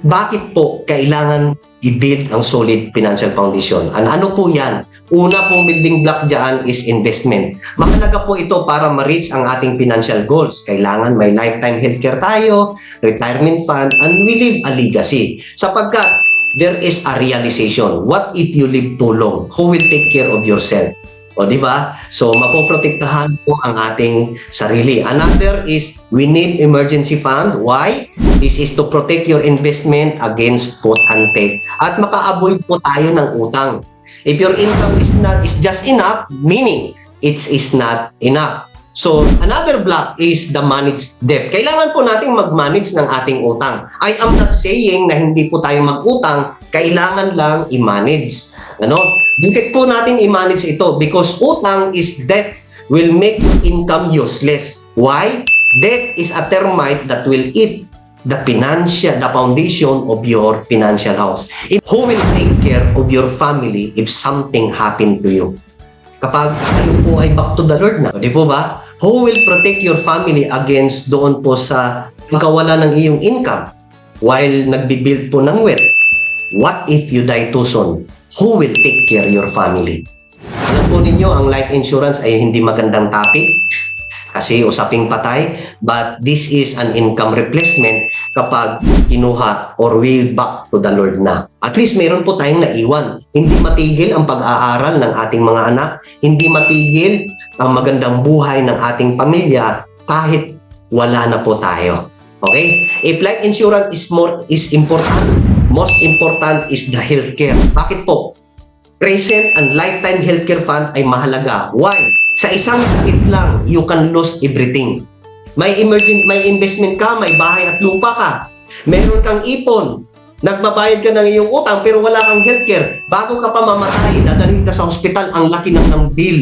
Bakit po kailangan i-build ang solid financial foundation? Ano po yan? Una pong building block dyan is investment. Mahalaga po ito para ma-reach ang ating financial goals. Kailangan may lifetime healthcare tayo, retirement fund, and we leave a legacy. Sapagkat there is a realization. What if you live too long? Who will take care of yourself? O, di ba? So, mapoprotektahan po ang ating sarili. Another is, we need emergency fund. Why? This is to protect your investment against put and take. At maka-avoid po tayo ng utang. If your income is just enough, meaning it is not enough. So, another block is the managed debt. Kailangan po nating mag-manage ng ating utang. I am not saying na hindi po tayo mag-utang, kailangan lang i-manage. Ano? Bakit po natin i-manage ito? Because utang is debt will make your income useless. Why? Debt is a termite that will eat the foundation of your financial house. Who will take care of your family if something happened to you? Kapag kayo po ay back to the Lord na, di po ba? Who will protect your family against doon po sa pagkawala ng iyong income while nagbibuild po ng wealth? What if you die too soon? Who will take care of your family? Alam po ninyo, ang life insurance ay hindi magandang topic kasi usaping patay, but this is an income replacement kapag kinuha or way back to the Lord na. At least mayroon po tayong naiwan. Hindi matigil ang pag-aaral ng ating mga anak, hindi matigil ang magandang buhay ng ating pamilya kahit wala na po tayo. Okay? If life insurance is important, most important is the healthcare. Bakit po? Present and lifetime healthcare fund ay mahalaga. Why? Sa isang sakit lang, you can lose everything. May investment ka, may bahay at lupa ka. Meron kang ipon. Nagbabayad ka ng iyong utang pero wala kang healthcare. Bago ka pa mamatay, dadalhin ka sa ospital, ang laki ng bill.